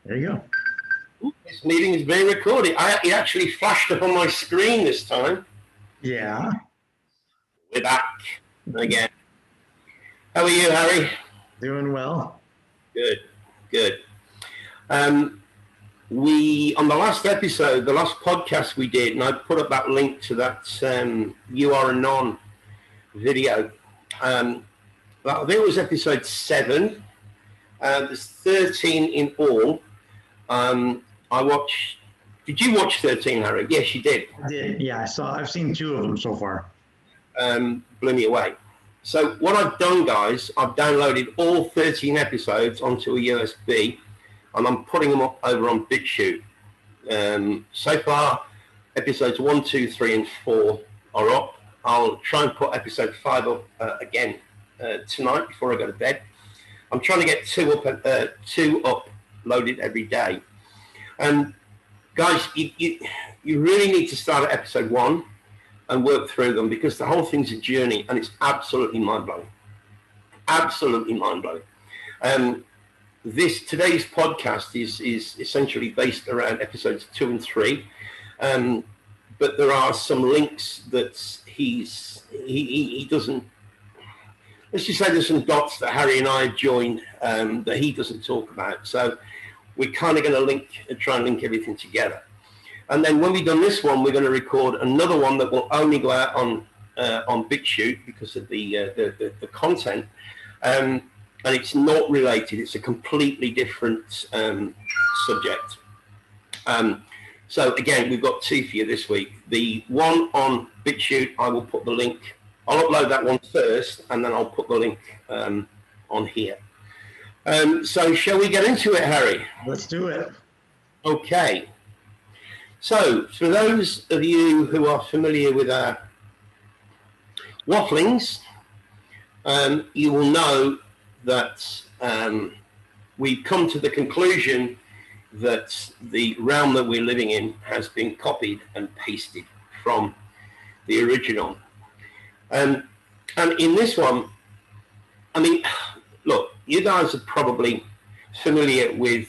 There you go. This meeting is being recorded. It actually flashed up on my screen this time. Yeah. We're back again. How are you, Harry? Doing well. Good, good. We, on the last episode, the last podcast we did, and I put up that link to that You Are a Non video. I think it was episode 7. There's 13 in all. I watched. Did you watch 13, Harry? Yes, you did. I did. Yeah, I've seen 2 of them so far. Blew me away. So what I've done, guys, I've downloaded all 13 episodes onto a USB, and I'm putting them up over on BitChute. So far, episodes 1, 2, 3, and 4 are up. I'll try and put episode 5 up again tonight before I go to bed. I'm trying to get 2 uploaded every day. Guys, you really need to start at episode 1 and work through them, because the whole thing's a journey and it's absolutely mind-blowing. Absolutely mind-blowing. Today's podcast is essentially based around episodes 2 and 3, but there are some links that he doesn't. Let's just say there's some dots that Harry and I joined that he doesn't talk about. So we're kind of going to try and link everything together. And then when we've done this one, we're going to record another one that will only go out on BitChute because of the content. And it's not related. It's a completely different subject. So again, we've got 2 for you this week. The one on BitChute, I will put the link. I'll upload that one first, and then I'll put the link on here. So shall we get into it, Harry? Let's do it. Okay. So for those of you who are familiar with our wafflings, you will know that we've come to the conclusion that the realm that we're living in has been copied and pasted from the original. And in this one, I mean, look, you guys are probably familiar with,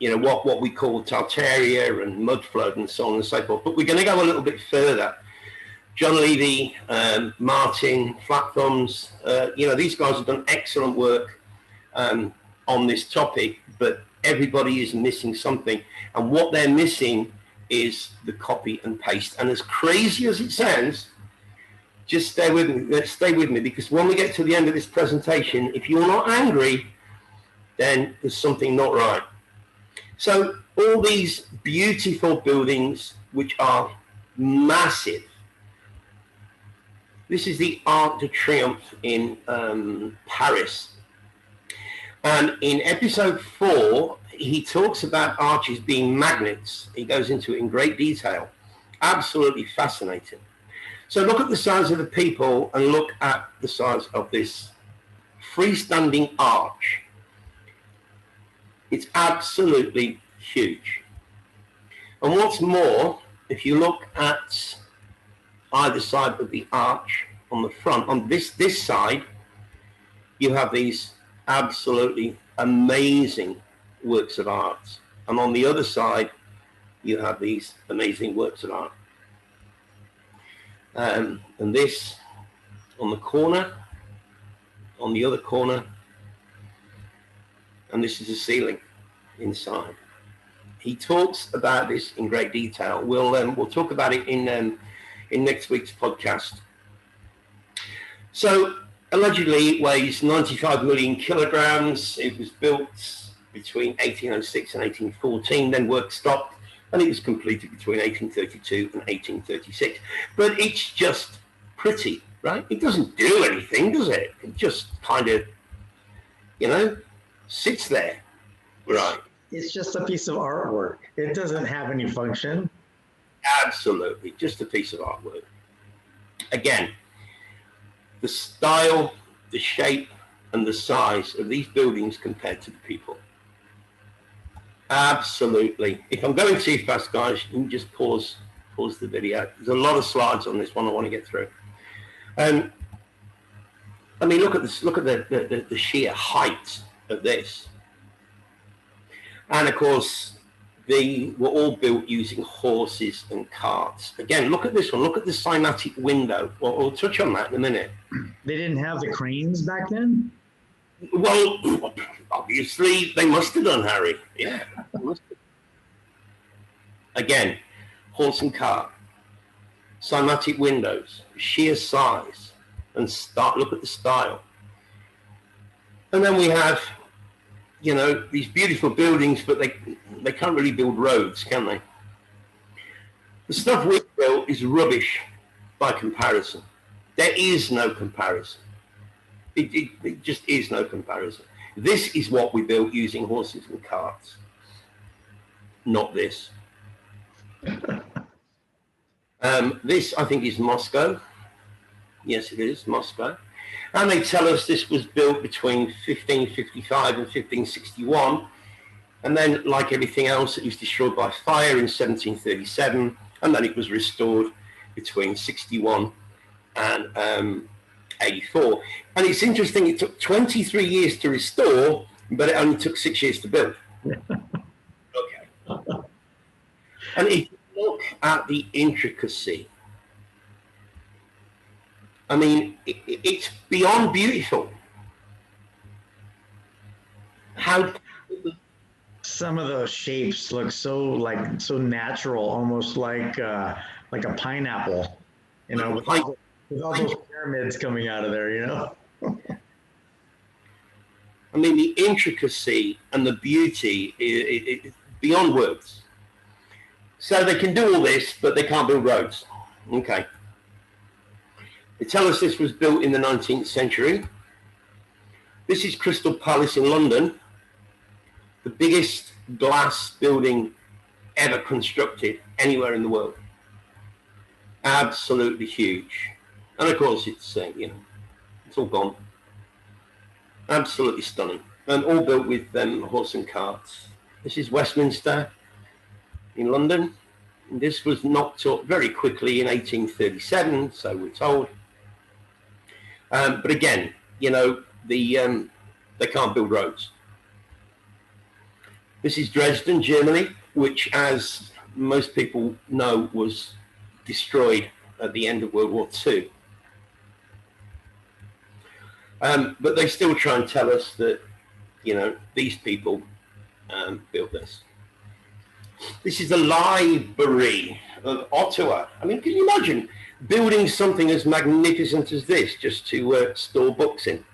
what we call Tartaria and mud flood and so on and so forth. But we're going to go a little bit further. John Levy, Martin, Flat Thumbs, these guys have done excellent work on this topic, but everybody is missing something. And what they're missing is the copy and paste. And as crazy as it sounds, just stay with me, because when we get to the end of this presentation, if you're not angry, then there's something not right. So all these beautiful buildings, which are massive. This is the Arc de Triomphe in Paris. And in episode 4, he talks about arches being magnets. He goes into it in great detail. Absolutely fascinating. So look at the size of the people and look at the size of this freestanding arch. It's absolutely huge. And what's more, if you look at either side of the arch on the front, on this side, you have these absolutely amazing works of art. And on the other side, you have these amazing works of art. And this on the corner, on the other corner, and this is the ceiling inside. He talks about this in great detail. We'll talk about it in next week's podcast. So allegedly it weighs 95 million kilograms. It was built between 1806 and 1814, then work stopped, and it was completed between 1832 and 1836. But it's just pretty, right? It doesn't do anything, does it? It just kind of, sits there, right? It's just a piece of artwork. It doesn't have any function. Absolutely, just a piece of artwork. Again, the style, the shape, and the size of these buildings compared to the people. Absolutely. If I'm going too fast, guys, you can just pause the video. There's a lot of slides on this one I want to get through. I mean, look at this. Look at the sheer height of this. And of course, they were all built using horses and carts. Again, look at this one. Look at the cymatic window. Well, we'll touch on that in a minute. They didn't have the cranes back then? Well, obviously, they must have done, Harry. Yeah. Again, horse and cart, cymatic windows, sheer size, and look at the style. And then we have, you know, these beautiful buildings, but they can't really build roads, can they? The stuff we built is rubbish by comparison. There is no comparison. It just is no comparison. This is what we built using horses and carts, not this. This, I think, is Moscow. Yes, it is Moscow. And they tell us this was built between 1555 and 1561. And then, like everything else, it was destroyed by fire in 1737. And then it was restored between 61 and 84. And it's interesting, it took 23 years to restore, but it only took 6 years to build. Okay. And if you look at the intricacy, I mean, it's beyond beautiful. How some of those shapes look so natural, almost like a pineapple, you know, with all those pyramids coming out of there, you know. I mean, the intricacy and the beauty is beyond words. So they can do all this, but they can't build roads. Okay. They tell us this was built in the 19th century. This is Crystal Palace in London, the biggest glass building ever constructed anywhere in the world. Absolutely huge. And of course, it's, you know, it's all gone. Absolutely stunning. And all built with horse and carts. This is Westminster in London. And this was knocked up very quickly in 1837, so we're told. But again, you know, they can't build roads. This is Dresden, Germany, which, as most people know, was destroyed at the end of World War II. But they still try and tell us that, you know, these people built this. This is the library of Ottawa. I mean, can you imagine building something as magnificent as this just to store books in?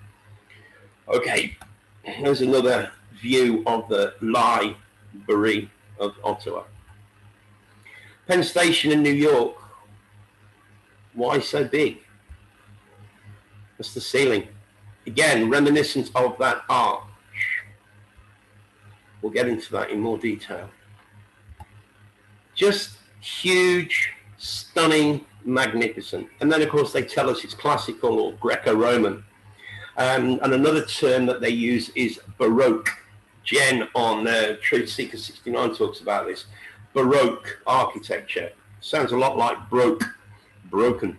Okay, there's another view of the library of Ottawa. Penn Station in New York. Why so big? That's the ceiling. Again, reminiscent of that arch. We'll get into that in more detail. Just huge, stunning, magnificent. And then, of course, they tell us it's classical or Greco-Roman. And another term that they use is Baroque. Jen on Truth Seeker 69 talks about this. Baroque architecture. Sounds a lot like broken.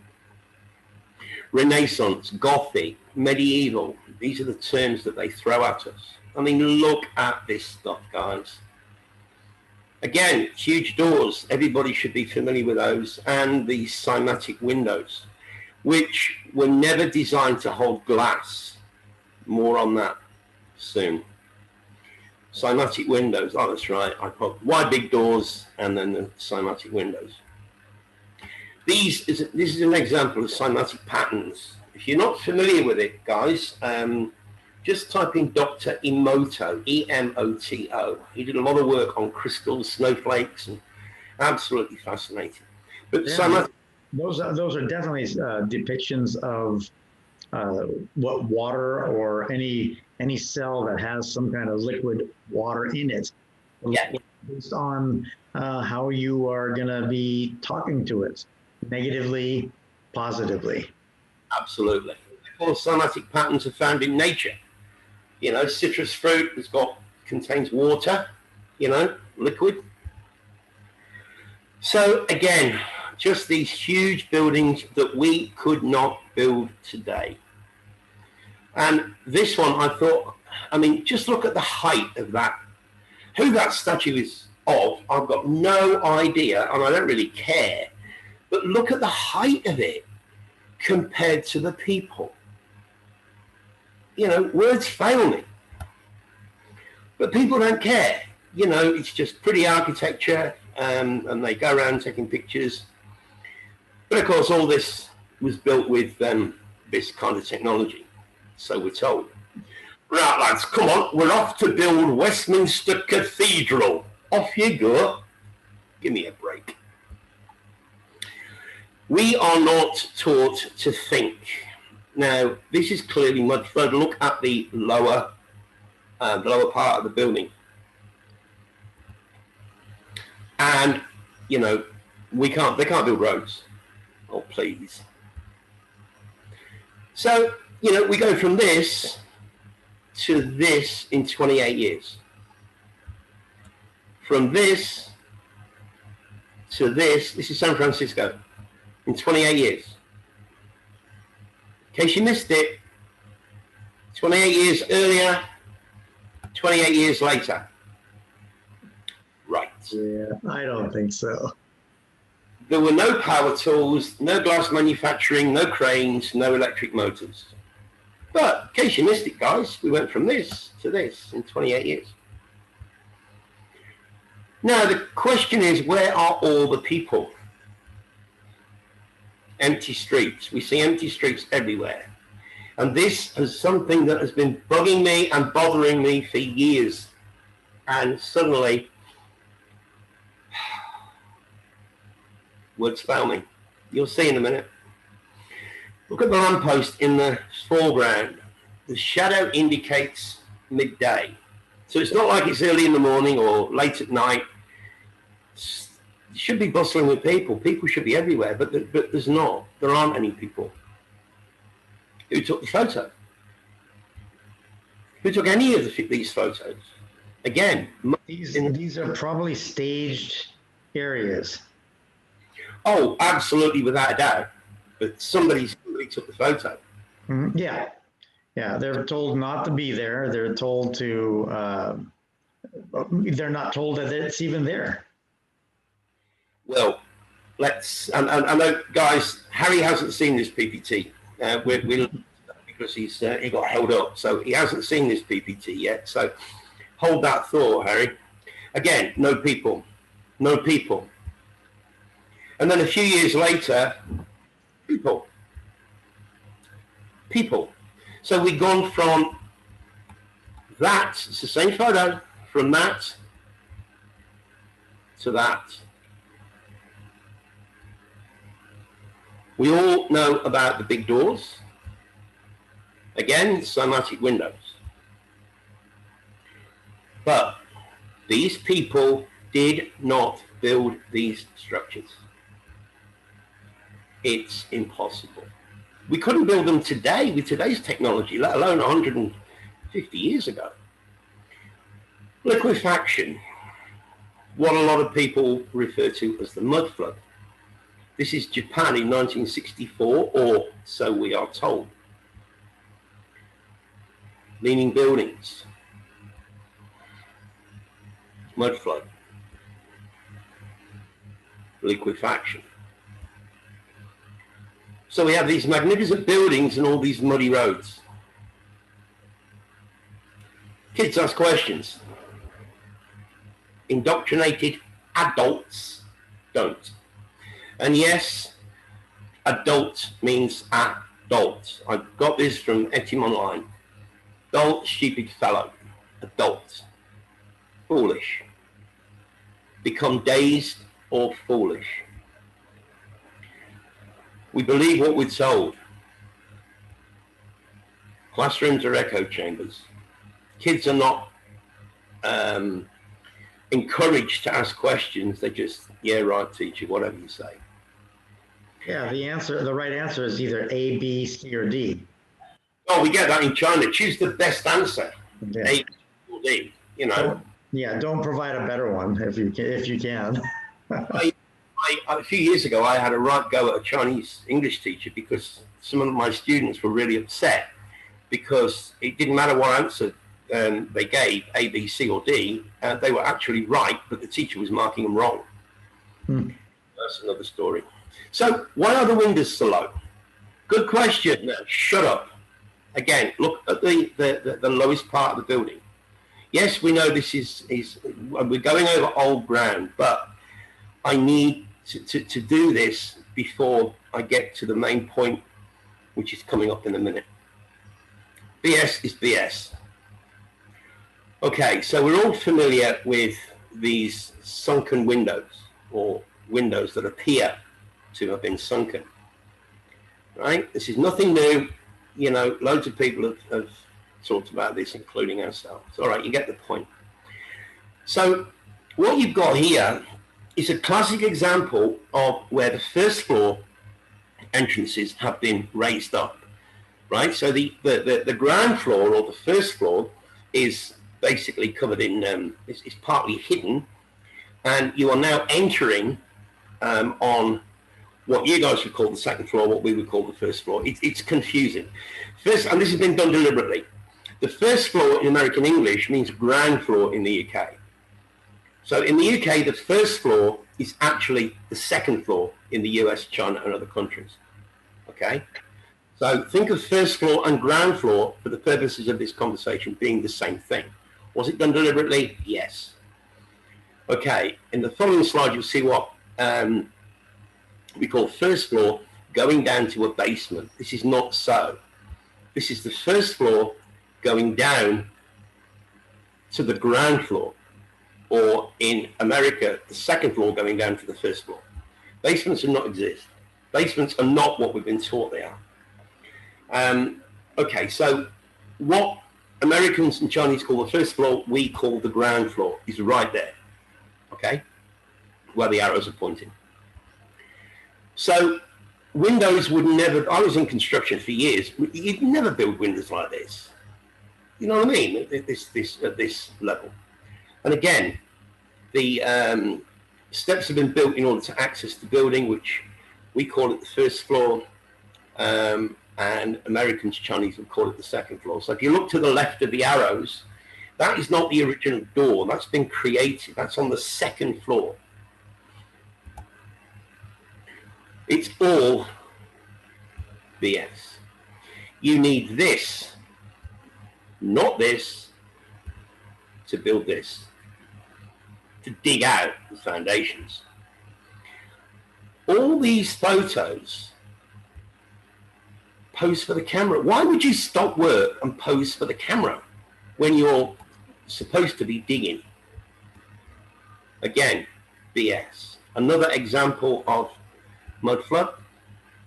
Renaissance, Gothic, medieval. These are the terms that they throw at us. I mean, look at this stuff, guys. Again, huge doors. Everybody should be familiar with those. And the cymatic windows, which were never designed to hold glass. More on that soon. Cymatic windows. Oh, that's right. I put wide big doors and then the cymatic windows. This is an example of cymatic patterns. If you're not familiar with it, guys, just type in Dr. Emoto, E-M-O-T-O. He did a lot of work on crystals, snowflakes, and absolutely fascinating. But yeah, those are definitely depictions of what water or any cell that has some kind of liquid water in it. Yeah. Based on how you are going to be talking to it, negatively, positively. Absolutely. Of course, cymatic patterns are found in nature. You know, citrus fruit contains water, you know, liquid. So again, just these huge buildings that we could not build today. And this one, I thought, I mean, just look at the height of that. Who that statue is of, I've got no idea, and I don't really care. But look at the height of it compared to the people. You know, words fail me. But people don't care. You know, it's just pretty architecture, and they go around taking pictures. But of course, all this was built with this kind of technology, so we're told. Right, lads, come on, we're off to build Westminster Cathedral. Off you go. Give me a break. We are not taught to think. Now, this is clearly Mudford. Look at the lower part of the building. And, you know, they can't build roads. Oh, please. So, you know, we go from this to this in 28 years. From this to this is San Francisco in 28 years. In case you missed it, 28 years earlier, 28 years later. Right. Yeah, I don't think so. There were no power tools, no glass manufacturing, no cranes, no electric motors. But in case you missed it, guys, we went from this to this in 28 years. Now, the question is, where are all the people? Empty streets. We see empty streets everywhere. And this is something that has been bugging me and bothering me for years. And suddenly, words fail me. You'll see in a minute. Look at the lamppost in the foreground. The shadow indicates midday. So it's not like it's early in the morning or late at night. It should be bustling with people. People should be everywhere, but there's not. There aren't any people. Who took the photo? Who took any of these photos? Again, these are probably staged areas. Oh, absolutely, without a doubt. But somebody took the photo. Mm-hmm. Yeah. They're told not to be there. They're told to. They're not told that it's even there. Well, let's. And I know, guys. Harry hasn't seen this PPT. Because he got held up, so he hasn't seen this PPT yet. So hold that thought, Harry. Again, no people. And then a few years later, people. So we've gone from that, it's the same photo, from that to that. We all know about the big doors. Again, Cymatic windows. But these people did not build these structures. It's impossible. We couldn't build them today with today's technology, let alone 150 years ago. Liquefaction, what a lot of people refer to as the mud flood. This is Japan in 1964, or so we are told. Leaning buildings, mud flood, liquefaction. So we have these magnificent buildings and all these muddy roads. Kids ask questions. Indoctrinated adults don't. And yes, adult means adult. I got this from Etim Online. Adult, stupid fellow. Adult. Foolish. Become dazed or foolish. We believe what we're told. Classrooms are echo chambers. Kids are not encouraged to ask questions. They just, yeah, right, teacher, whatever you say. Yeah, the right answer is either A, B, C, or D. Oh, we get that in China. Choose the best answer. Yeah. A, B, or D, you know. Don't provide a better one if you can. A few years ago, I had a right go at a Chinese English teacher because some of my students were really upset because it didn't matter what answer they gave, A, B, C, or D, they were actually right, but the teacher was marking them wrong. That's another story. So why are the windows so low? Good question. Now, shut up. Again, look at the lowest part of the building. Yes, we know this is we're going over old ground, but I need to do this before I get to the main point, which is coming up in a minute. BS is BS. Okay, so we're all familiar with these sunken windows, or windows that appear to have been sunken. Right? This is nothing new. You know, loads of people have talked about this, including ourselves. All right, you get the point. So what you've got here is a classic example of where the first floor entrances have been raised up, right? So the ground floor, or the first floor, is basically covered in, is partly hidden, and you are now entering on what you guys would call the second floor, what we would call the first floor. It's confusing. First, and this has been done deliberately. The first floor in American English means ground floor in the UK. So in the UK, the first floor is actually the second floor in the US, China, and other countries. Okay? So think of first floor and ground floor for the purposes of this conversation being the same thing. Was it done deliberately? Yes. Okay, in the following slide, you'll see what we call first floor going down to a basement. This is not so. This is the first floor going down to the ground floor, or in America, the second floor going down to the first floor. Basements do not exist. Basements are not what we've been taught they are. Okay, so what Americans and Chinese call the first floor, we call the ground floor, is right there, okay, where the arrows are pointing. So windows would never, I was in construction for years, you'd never build windows like this. You know what I mean? At this level. And again, the steps have been built in order to access the building, which we call it the first floor, and Americans, Chinese would call it the second floor. So if you look to the left of the arrows, that is not the original door. That's been created. That's on the second floor. It's all BS. You need this, not this, to build this, to dig out the foundations. All these photos pose for the camera. Why would you stop work and pose for the camera when you're supposed to be digging? Again, BS. Another example of mud flood,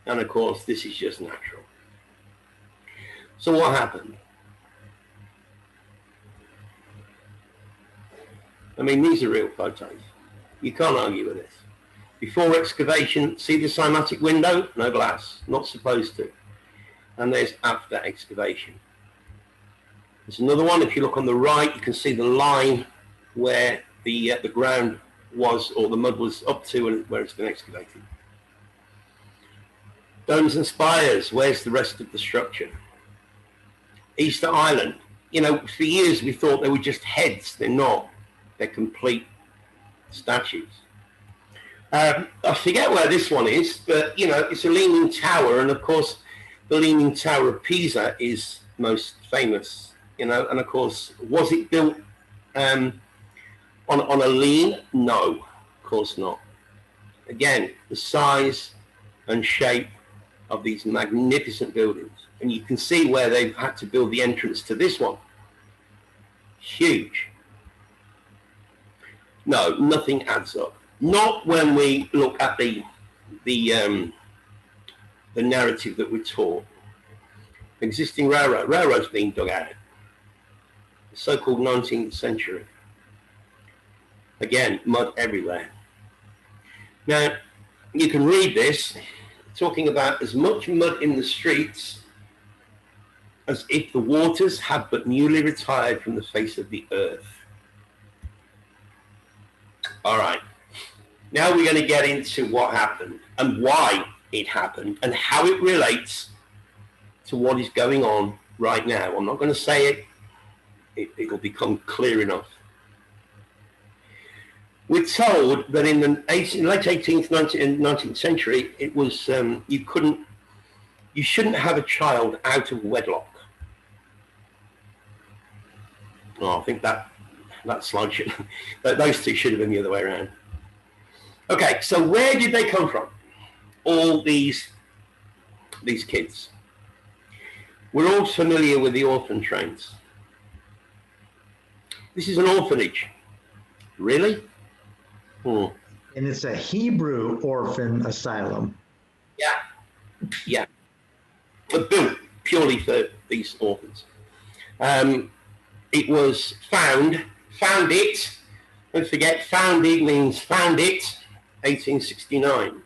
and of course this is just natural. So what happened? I mean, these are real photos. You can't argue with this. Before excavation, see the cymatic window? No glass, not supposed to. And there's after excavation. There's another one. If you look on the right, you can see the line where the ground was, or the mud was up to, and where it's been excavated. Domes and spires, where's the rest of the structure? Easter Island, you know, for years we thought they were just heads. They're not. They're complete statues. I forget where this one is, but, you know, it's a leaning tower, and of course the Leaning Tower of Pisa is most famous, you know, and of course, was it built on a lean? No, of course not. Again, the size and shape of these magnificent buildings, and you can see where they've had to build the entrance to this one. Huge. No, nothing adds up. Not when we look at the narrative that we're taught. Existing railroads being dug out. The so-called 19th century. Again, mud everywhere. Now, you can read this, talking about as much mud in the streets as if the waters had but newly retired from the face of the earth. All right. Now we're going to get into what happened and why it happened and how it relates to what is going on right now. I'm not going to say it it will become clear enough. We're told that in the late 18th, 19th century, it was you shouldn't have a child out of wedlock. Oh, I think that slide should, those two should have been the other way around. Okay, so where did they come from? All these kids. We're all familiar with the orphan trains. This is an orphanage. Really? And it's a Hebrew orphan asylum. Yeah. Built purely for these orphans. It was founded, don't forget, founded means found it, 1869.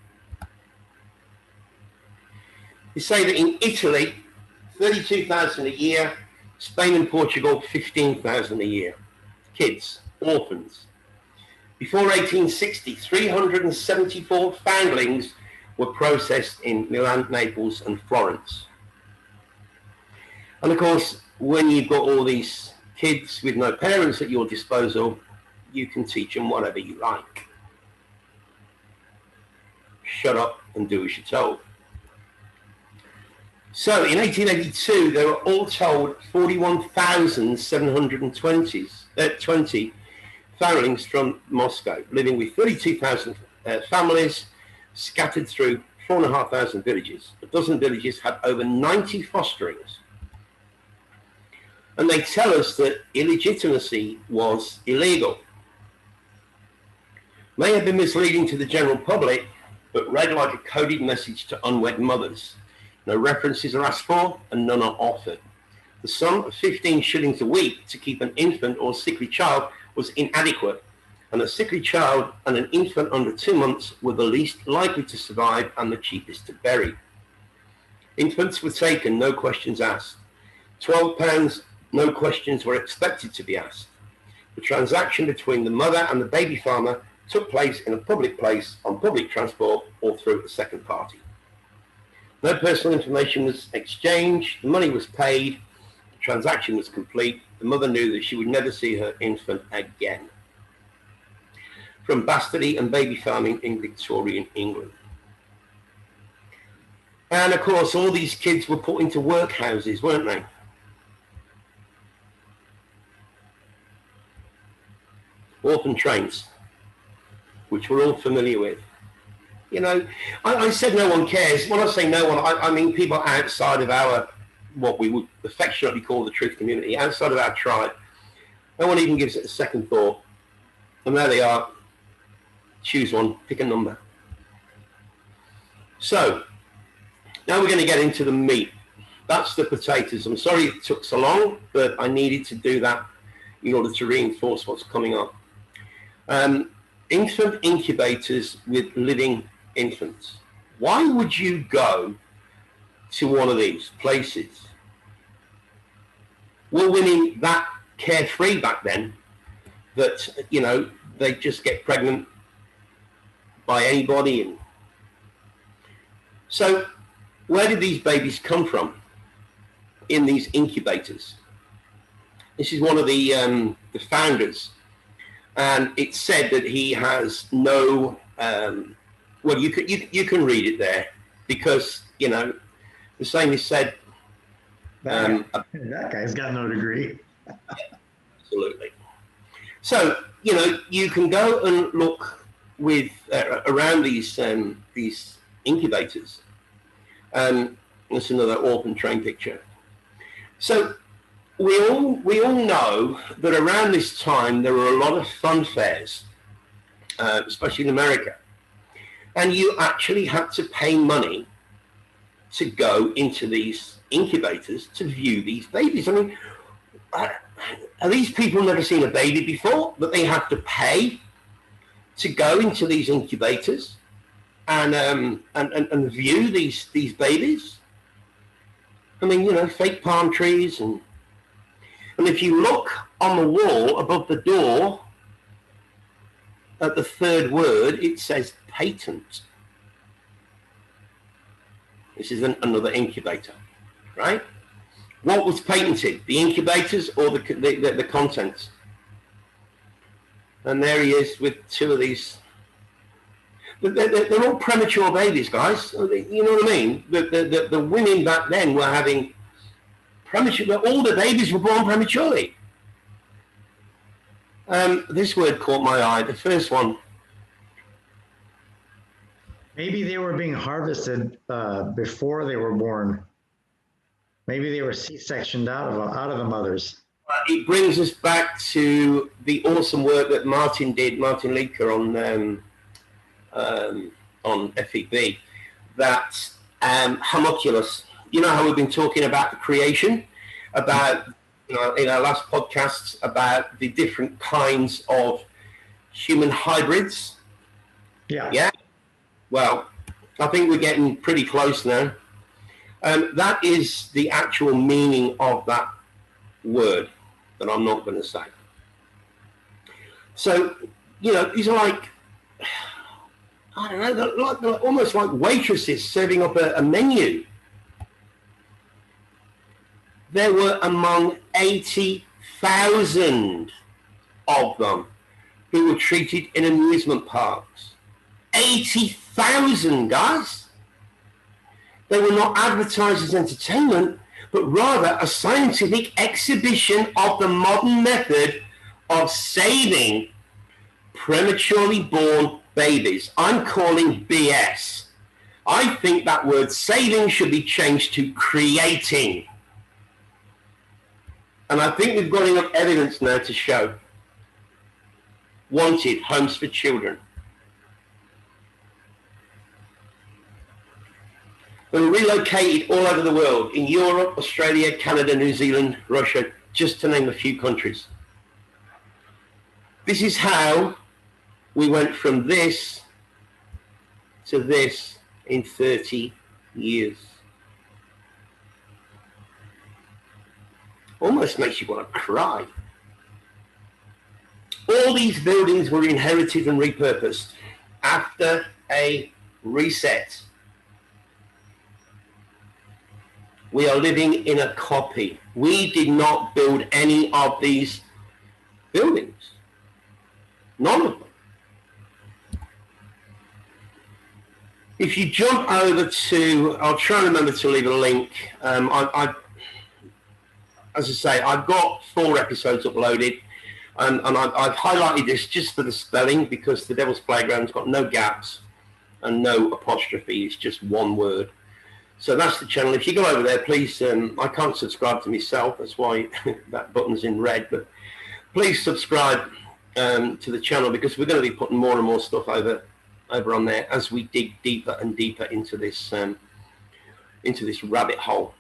They say that in Italy, 32,000 a year, Spain and Portugal, 15,000 a year. Kids, orphans. Before 1860, 374 foundlings were processed in Milan, Naples, and Florence. And of course, when you've got all these kids with no parents at your disposal, you can teach them whatever you like. Shut up and do as you're told. So in 1882, there were all told 41,720 foundlings from Moscow, living with 32,000 families scattered through 4,500 villages. A dozen villages had over 90 fosterings. And they tell us that illegitimacy was illegal. May have been misleading to the general public, but read like a coded message to unwed mothers. No references are asked for and none are offered. The sum of 15 shillings a week to keep an infant or sickly child was inadequate, and a sickly child and an infant under 2 months were the least likely to survive and the cheapest to bury. Infants were taken, no questions asked. £12, no questions were expected to be asked. The transaction between the mother and the baby farmer took place in a public place, on public transport, or through a second party. No personal information was exchanged, the money was paid, the transaction was complete, the mother knew that she would never see her infant again. From bastardy and baby farming in Victorian England. And of course, all these kids were put into workhouses, weren't they? Orphan trains, which we're all familiar with. You know, I said no one cares. When I say no one, I mean people outside of our, what we would affectionately call the truth community, outside of our tribe. No one even gives it a second thought. And there they are. Choose one, pick a number. So, now we're going to get into the meat. That's the potatoes. I'm sorry it took so long, but I needed to do that in order to reinforce what's coming up. Infant incubators with living infants. Why would you go to one of these places? Were women that carefree back then that, you know, they just get pregnant by anybody? And so where did these babies come from in these incubators? This is one of the founders, and it said that he has no well, you can read it there, because, you know, the same is said. That guy's got no degree. Absolutely. So, you know, you can go and look with around these incubators. That's another orphan train picture. So we all know that around this time there were a lot of fun fairs, especially in America. And you actually had to pay money to go into these incubators to view these babies. I mean, are these people never seen a baby before, that they have to pay to go into these incubators and view these babies? I mean, you know, fake palm trees, and if you look on the wall above the door at the third word, it says patent. This is another incubator, right? What was patented? The incubators or the contents? And there he is with two of these. They're all premature babies, guys. You know what I mean? The women back then were having premature. All the babies were born prematurely. This word caught my eye. The first one. Maybe they were being harvested before they were born. Maybe they were C-sectioned out of the mothers. It brings us back to the awesome work that Martin did, Martin Leaker on FEB, that homunculus. You know how we've been talking about the creation, about, you know, in our last podcasts, about the different kinds of human hybrids. Yeah. Yeah. Well, I think we're getting pretty close now. That is the actual meaning of that word that I'm not going to say. So, you know, these are like, I don't know, they're almost like waitresses serving up a menu. There were among 80,000 of them who were treated in amusement parks. 80,000, guys. They were not advertised as entertainment, but rather a scientific exhibition of the modern method of saving prematurely born babies. I'm calling BS. I think that word saving should be changed to creating. And I think we've got enough evidence now to show. Wanted, homes for children. They were relocated all over the world, in Europe, Australia, Canada, New Zealand, Russia, just to name a few countries. This is how we went from this to this in 30 years. Almost makes you want to cry. All these buildings were inherited and repurposed after a reset. We are living in a copy. We did not build any of these buildings. None of them. If you jump over to, I'll try and remember to leave a link. As I say, I've got 4 episodes uploaded, and I've highlighted this just for the spelling, because the Devil's Playground's got no gaps and no apostrophe. It's just one word. So that's the channel. If you go over there, please, I can't subscribe to myself. That's why that button's in red. But please subscribe to the channel, because we're going to be putting more and more stuff over on there as we dig deeper and deeper into this rabbit hole.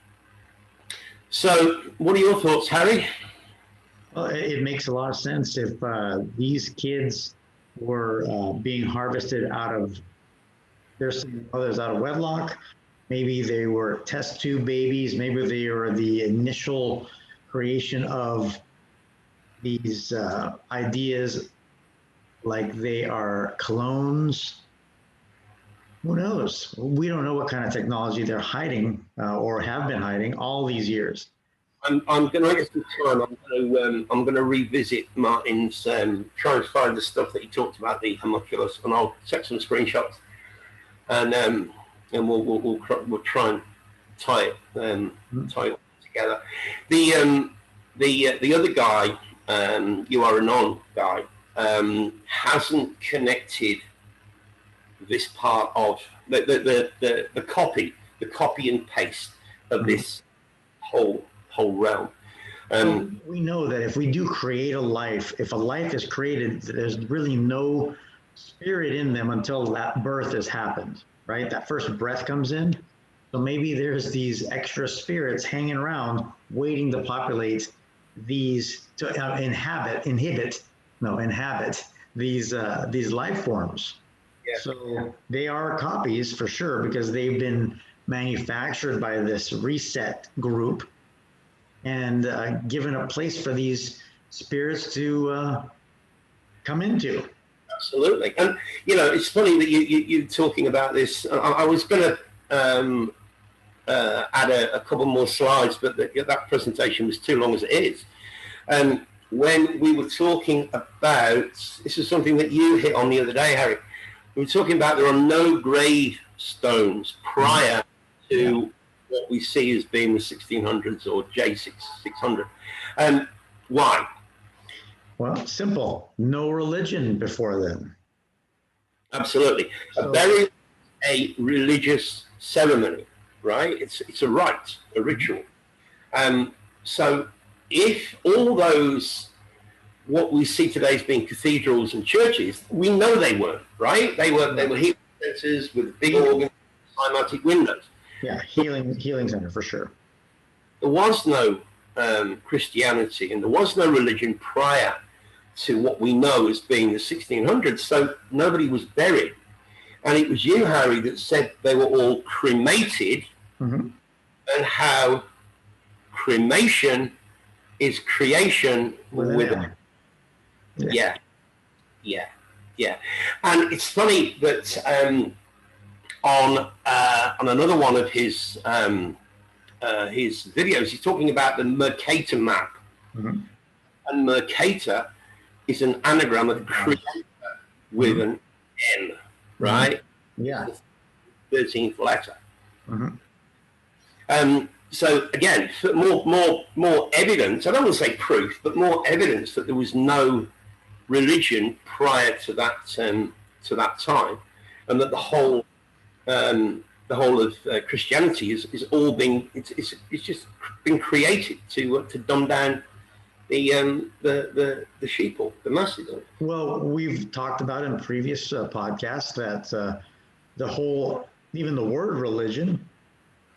So what are your thoughts, Harry? Well, it makes a lot of sense. If these kids were being harvested out of their mothers out of wedlock, maybe they were test tube babies, maybe they were the initial creation of these ideas, like they are clones. Who knows? We don't know what kind of technology they're hiding or have been hiding all these years. I'm going to get some time. I'm going to revisit Martin's, try and find the stuff that he talked about, the homunculus, and I'll take some screenshots, and we'll try and tie it together. The other guy, You Are a Non guy, hasn't connected this part of the copy and paste of this whole realm. We know that if we do create a life, if a life is created, there's really no spirit in them until that birth has happened, right? That first breath comes in. So maybe there's these extra spirits hanging around waiting to populate these, to inhabit these life forms. Yeah. So they are copies for sure, because they've been manufactured by this reset group and given a place for these spirits to come into. Absolutely. And, you know, it's funny that you're talking about this. I was going to add a couple more slides, but that presentation was too long as it is. When we were talking about, this is something that you hit on the other day, Harry. We were talking about there are no gravestones prior to what we see as being the 1600s or J600. Why? Well, simple. No religion before then. Absolutely. A burial is a religious ceremony, right? It's a rite, a ritual. So if all those, what we see today as being cathedrals and churches, we know they weren't, right? They were healing centers with big organs, cymatic windows. Yeah, healing center for sure. There was no Christianity and there was no religion prior to what we know as being the 1600s, so nobody was buried. And it was you, Harry, that said they were all cremated, and how cremation is creation with yeah. And it's funny that on another one of his videos, he's talking about the Mercator map, and Mercator is an anagram of creator with an N, right? Yeah. 13th letter. So again, more evidence. I don't want to say proof, but more evidence that there was no religion prior to that time, and that the whole of Christianity is all being it's just been created to dumb down the sheeple, the masses. Well, we've talked about in previous podcasts that the whole, even the word religion,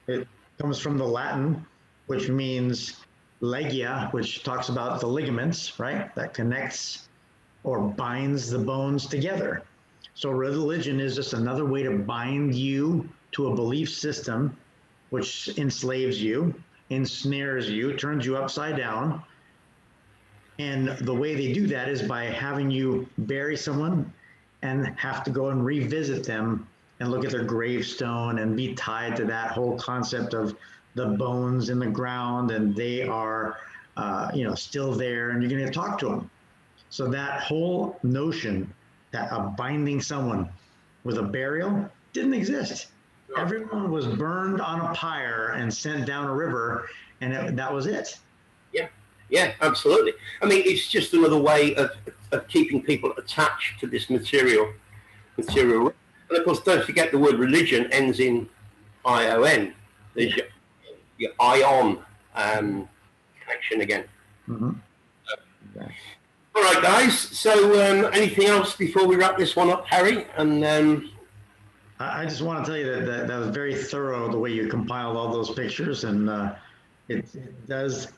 it comes from the Latin, which means legia, which talks about the ligaments, right? That connects or binds the bones together. So religion is just another way to bind you to a belief system, which enslaves you, ensnares you, turns you upside down. And the way they do that is by having you bury someone and have to go and revisit them and look at their gravestone and be tied to that whole concept of the bones in the ground, and they are, still there, and you're going to talk to them. So that whole notion that of binding someone with a burial didn't exist. Everyone was burned on a pyre and sent down a river, and that was it. Yeah, absolutely. I mean, it's just another way of keeping people attached to this material. And of course, don't forget the word religion ends in ION. There's your ion connection again. All right, guys. So anything else before we wrap this one up, Harry? And I just want to tell you that was very thorough, the way you compiled all those pictures, and it does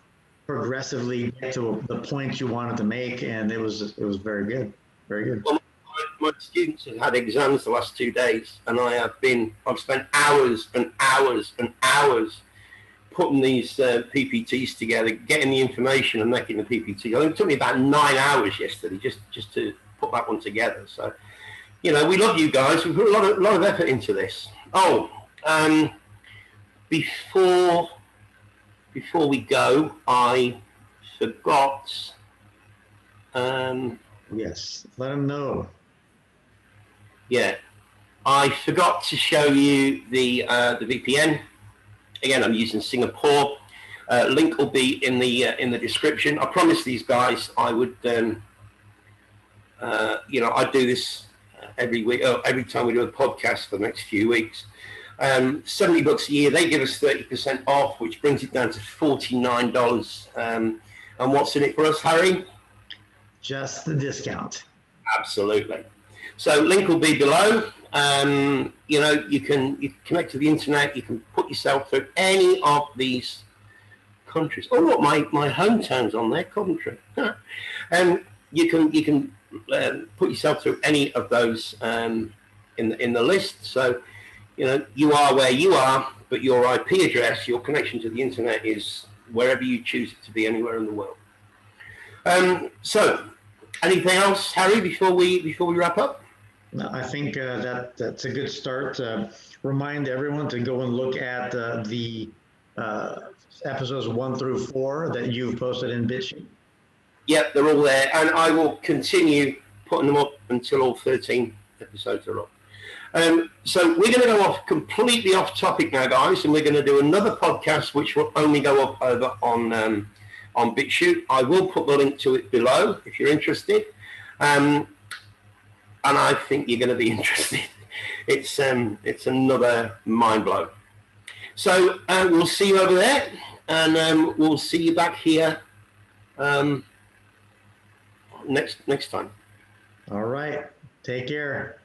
progressively get to the points you wanted to make, and it was very good, very good. Well, my students have had exams the last 2 days, and I've spent hours and hours and hours putting these PPTs together, getting the information and making the PPT. I think it took me about 9 hours yesterday just to put that one together. So, we love you guys. We've put a lot of effort into this. Before we go, I forgot. Yes, let them know. Yeah, I forgot to show you the VPN. Again, I'm using Singapore. Link will be in the description. I promised these guys I would. I do this every week. Every time we do a podcast for the next few weeks. $70 a year. They give us 30% off, which brings it down to $49. And what's in it for us, Harry? Just the discount. Absolutely. So link will be below. You can connect to the internet. You can put yourself through any of these countries. Oh, look, my hometown's on there, Coventry. And you can put yourself through any of those in the list. So. You are where you are, but your IP address, your connection to the internet is wherever you choose it to be, anywhere in the world. So, anything else, Harry, before we wrap up? No, I think that's a good start. Remind everyone to go and look at the uh, episodes 1 through 4 that you've posted in BitChute. Yep, they're all there, and I will continue putting them up until all 13 episodes are up. So we're going to go off completely off topic now, guys, and we're going to do another podcast which will only go up over on BitChute. I will put the link to it below if you're interested, and I think you're going to be interested. It's another mind blow. So we'll see you over there, and we'll see you back here next time. All right. Take care.